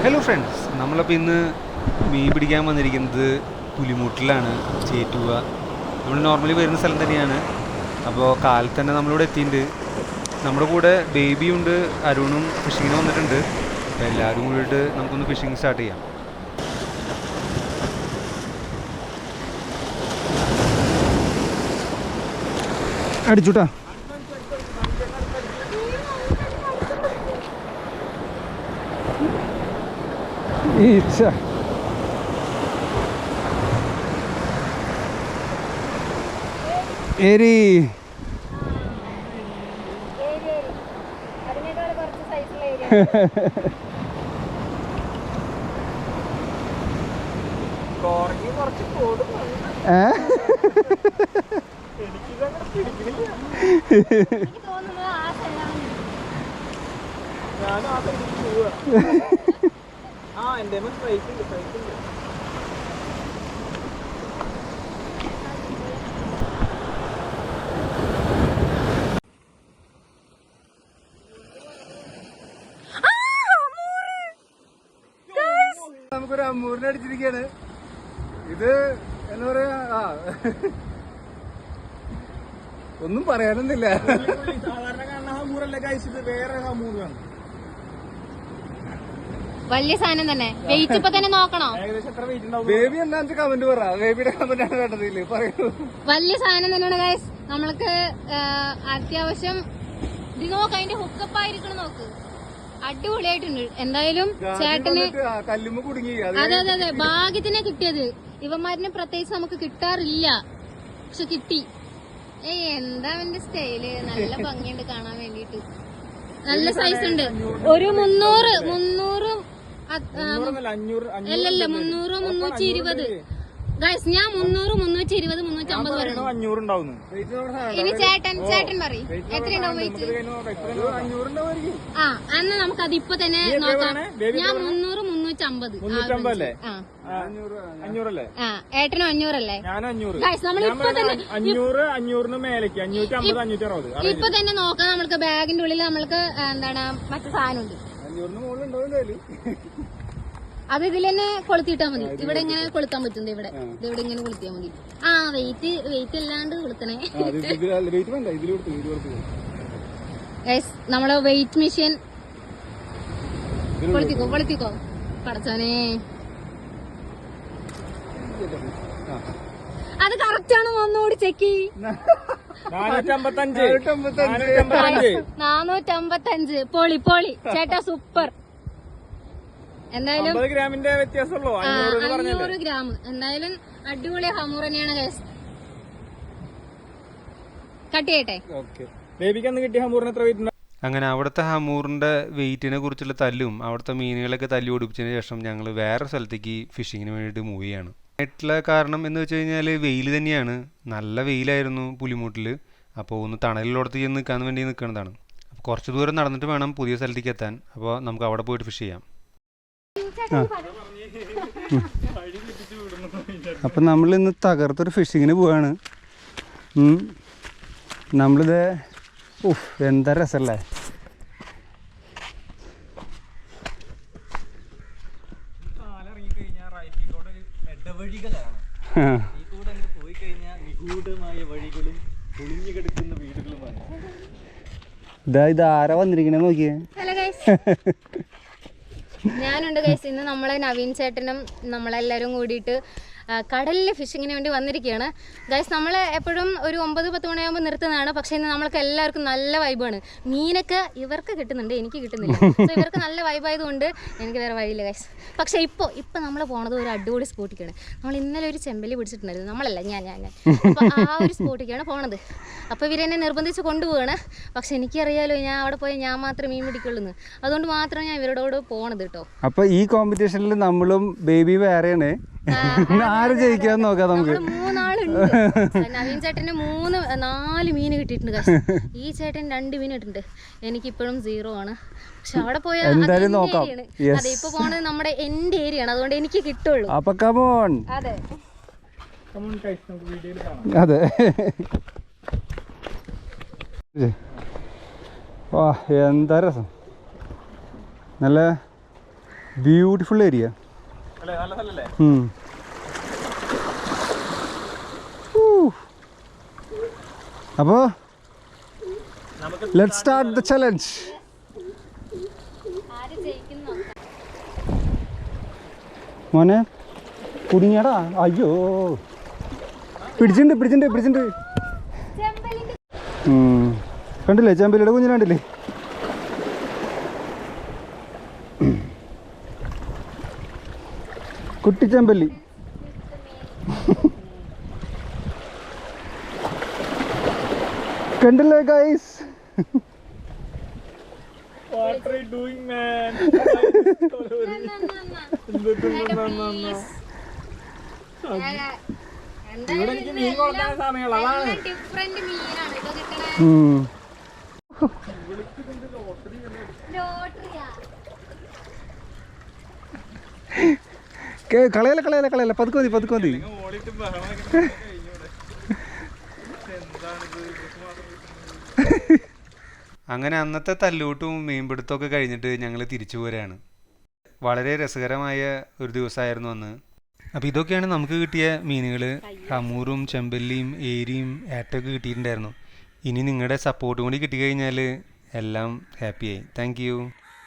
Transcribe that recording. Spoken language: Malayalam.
ഹലോ ഫ്രണ്ട്സ്, നമ്മളപ്പോൾ ഇന്ന് മീൻ പിടിക്കാൻ വന്നിരിക്കുന്നത് പുലിമുട്ടിലാണ്, ചേറ്റുക. നമ്മൾ നോർമലി വരുന്ന സ്ഥലം തന്നെയാണ്. അപ്പോൾ കാലത്ത് തന്നെ നമ്മളിവിടെ എത്തിയിട്ടുണ്ട്. നമ്മുടെ കൂടെ ബേബിയുണ്ട്, അരുണും ഫിഷിങ്ങിന് വന്നിട്ടുണ്ട്. അപ്പോൾ എല്ലാവരും കൂടിയിട്ട് നമുക്കൊന്ന് ഫിഷിങ് സ്റ്റാർട്ട് ചെയ്യാം. അടിച്ചുട്ടാ. ഈച്ച ഏരി നമുക്കൊരു അമ്മൂറിനെ അടിച്ചിരിക്കുകയാണ്. ഇത് എന്താ പറയാ, ഒന്നും പറയാനൊന്നുമില്ല. സാധാരണ കാണുന്ന ഹമൂറല്ല കഴിച്ചത്, വേറെ ഹമൂറാണ്. വലിയ സാധനം തന്നെ. വെയിറ്റ് ഇപ്പൊ തന്നെ നോക്കണോ? ഏകദേശം എത്ര വെയിറ്റ് ഉണ്ടാവും? ബേബി എന്താ കമന്റ് പറ. ബേബിയുടെ കമന്റ് ആണ് വേണ്ടതില്ലേ, പറയൂ. വലിയ സാധനം തന്നെയാണ് ഗൈസ്. നമ്മൾക്ക് അത്യാവശ്യം ഇത് നോക്ക്, അതിന്റെ ഹുക്കപ്പ് ആയിരിക്കണം നോക്ക്. അടിപൊളിയായിട്ടുണ്ട്. എന്തായാലും ചേട്ടന് കല്ലുമ്മ കുടുങ്ങി. അതെ അതെ അതെ, ഭാഗ്യത്തിനെ കിട്ടിയത്. ഇവന്മാരിനെ പ്രത്യേകിച്ച് നമുക്ക് കിട്ടാറില്ല, പക്ഷെ കിട്ടി. എന്താ അവന്റെ സ്റ്റൈല്, നല്ല ഭംഗിയുണ്ട് കാണാൻ വേണ്ടിട്ട്. നല്ല സൈസ് ഉണ്ട്. ഒരു 300 അല്ലല്ല 300 320 ഗൈസ്. ഞാൻ 300 320 350 പറയണം. 500 ഉണ്ടാവുന്നു. ഇനി ചേട്ടൻ പറയും എത്രയുണ്ടാവും വെയിറ്റ്. എന്നാ നമുക്ക് അത് ഇപ്പൊ തന്നെ നോക്കാം. ഞാൻ 300 350 അല്ലേ? 500 ഏട്ടനും 500 അല്ലേ? ഞാൻ 500. ഗൈസ് നമ്മൾ ഇപ്പൊ തന്നെ 500 500 മേലേക്ക് 550 560 ഇപ്പൊ തന്നെ നോക്കാം. നമ്മൾക്ക് ബാഗിന്റെ ഉള്ളിൽ നമ്മൾക്ക് എന്താണ് മറ്റു സാധനം ഉണ്ട്. 500 മുകളിലുണ്ടാവില്ല. അത് ഇതിൽ തന്നെ കൊളുത്തിയിട്ടാ മതി. ഇവിടെ ഇങ്ങനെ കൊളുത്താൻ പറ്റും. ഇവിടെ ഇങ്ങനെ കൊളുത്തിയാ മതി. വെയിറ്റ് അല്ലാണ്ട് കൊളുത്തണേ. നമ്മളെ വെയിറ്റ് മെഷീൻ കൊളുത്തിക്കോ പടച്ചോനെ. അത് കറക്റ്റ് ആണോ ഒന്നുകൂടി ചെക്ക്. 455 പൊളി ചേട്ടാ, സൂപ്പർ. എന്തായാലും 50 ഗ്രാമിന്റെ വ്യത്യാസമുള്ളൂ. 500 ഗ്രാം. എന്തായാലും അടിപൊളി ഹമൂർ തന്നെയാണ് ഗൈസ്. കട്ട് ചെയ്യട്ടെ. ബേബിക്ക് അന്ന് കിട്ടിയ ഹമൂറിന് എത്ര വെയിറ്റ്? അങ്ങനെ അവിടുത്തെ ഹമൂറിൻ്റെ വെയിറ്റിനെ കുറിച്ചുള്ള തല്ലും അവിടുത്തെ മീനുകളൊക്കെ തല്ലി ഓടിപ്പിച്ചതിന് ശേഷം ഞങ്ങൾ വേറെ സ്ഥലത്തേക്ക് ഫിഷിങ്ങിന് വേണ്ടിയിട്ട് മൂവ് ചെയ്യാണ്. ആയിട്ടുള്ള കാരണം എന്ന് വെച്ച് കഴിഞ്ഞാൽ വെയിൽ തന്നെയാണ്. നല്ല വെയിലായിരുന്നു പുലിമുട്ടിൽ. അപ്പോൾ ഒന്ന് തണലിലോടത്ത് ചെന്ന് നിൽക്കാൻ വേണ്ടി നിൽക്കുന്നതാണ്. അപ്പോൾ കുറച്ച് ദൂരം നടന്നിട്ട് വേണം പുതിയ സ്ഥലത്തേക്ക് എത്താൻ. അപ്പോൾ നമുക്ക് അവിടെ പോയിട്ട് ഫിഷ് ചെയ്യാം. അപ്പം നമ്മളിന്ന് തകർത്തൊരു ഫിഷിങ്ങിന് പോവാണ്. നമ്മളിത് എന്താ രസമല്ലേ. ഇത് ആരാ വന്നിരിക്കണേ നോക്കിയേ. ഞാനുണ്ട് ഗൈസ്. ഇന്ന് നമ്മളെ നവീൻ ചേട്ടനും നമ്മളെല്ലാവരും കൂടിയിട്ട് കടലിൽ ഫിഷിങ്ങിന് വേണ്ടി വന്നിരിക്കുകയാണ് ഗൈസ്. നമ്മൾ എപ്പോഴും ഒരു 9-10 മണിയാകുമ്പോൾ നിർത്തുന്നതാണ്. പക്ഷേ ഇന്ന് നമ്മൾക്ക് എല്ലാവർക്കും നല്ല വൈബാണ്. മീനൊക്കെ ഇവർക്ക് കിട്ടുന്നുണ്ട്, എനിക്ക് കിട്ടുന്നില്ല. സോ ഇവർക്ക് നല്ല വൈബായതുകൊണ്ട് എനിക്ക് വേറെ വഴിയില്ല ഗൈസ്. പക്ഷേ ഇപ്പോൾ നമ്മൾ പോണത് ഒരു അടിപൊളി സ്പോട്ടിലേക്കാണ്. നമ്മൾ ഇന്നലെ ഒരു ചെമ്പല്ലി പിടിച്ചിട്ടുണ്ടായിരുന്നു. നമ്മളല്ല, ഞാൻ അപ്പോൾ ആ ഒരു സ്പോട്ടിലേക്കാണ് പോണത്. അപ്പോൾ ഇവരെന്നെ നിർബന്ധിച്ച് കൊണ്ടുപോവാണ്. പക്ഷെ എനിക്കറിയാലോ, ഞാൻ അവിടെ പോയി ഞാൻ മാത്രമേ മീൻ പിടിക്കുള്ളൂ. അതുകൊണ്ട് മാത്രം ഞാൻ ഇവരോട് പോണത് കേട്ടോ. അപ്പോൾ ഈ കോമ്പറ്റീഷനിൽ നമ്മളും ബേബി വേറെയാണ്. ആര് ജയിക്കാന്ന് നോക്കാം നമുക്ക്. 3 ആളുണ്ട്. നവീൻ ചേട്ടന് 4 മീൻ കിട്ടിയിട്ടുണ്ട്. ഈ ചേട്ടൻ 2 മീൻ കിട്ടിട്ടുണ്ട്. എനിക്കിപ്പോഴും 0 ആണ്. പക്ഷെ അവിടെ പോയാൽ അതെ, ഇപ്പൊ പോണത് നമ്മുടെ എന്റെ ഏരിയ ആണ്. അതുകൊണ്ട് എനിക്ക് കിട്ടുള്ളൂ. അപ്പൊ കമോൺ. അതെ അതെ. വാ, എന്താ രസം. നല്ല ബ്യൂട്ടിഫുൾ ഏരിയ. അല്ലേ നല്ല സ്ഥലല്ലേ? അപ്പോൾ ലെറ്റ്സ് സ്റ്റാർട്ട് ദ ചലഞ്ച്. ആര് ജയിക്കുന്നു? മോനെ കുടുങ്ങിയടാ. അയ്യോ പിടിച്ചിട്ടുണ്ട്. കണ്ടില്ലേ ചെമ്പല്ലിയുടെ കുഞ്ഞിനെ കണ്ടില്ലേ? കുട്ടി ചെമ്പല്ലി. കണ്ടില്ലേ guys? What are you doing, man? ഇവിടെ എനിക്ക് മീൻ കൊടുക്കാൻ സമയമുള്ള അതാണ്. ഡിഫറെന്റ് മീനാണ് ഇപ്പൊ കിട്ടണേ. ലോട്ടറിയാ. കളയല്ല പതുക്കെ മതി. ഓടിയിട്ട് ബഹളം വെക്കണം. അങ്ങനെ അന്നത്തെ തല്ലൂട്ടും മീൻപിടുത്തമൊക്കെ കഴിഞ്ഞിട്ട് ഞങ്ങൾ തിരിച്ചു പോരാണ്. വളരെ രസകരമായ ഒരു ദിവസമായിരുന്നു അന്ന്. അപ്പോൾ ഇതൊക്കെയാണ് നമുക്ക് കിട്ടിയ മീനുകൾ. ഹമൂറും ചെമ്പല്ലിയും ഏരിയും ഏട്ടൊക്കെ കിട്ടിയിട്ടുണ്ടായിരുന്നു. ഇനി നിങ്ങളുടെ സപ്പോർട്ടും കൂടി കിട്ടിക്കഴിഞ്ഞാൽ എല്ലാം ഹാപ്പിയായി. Thank you.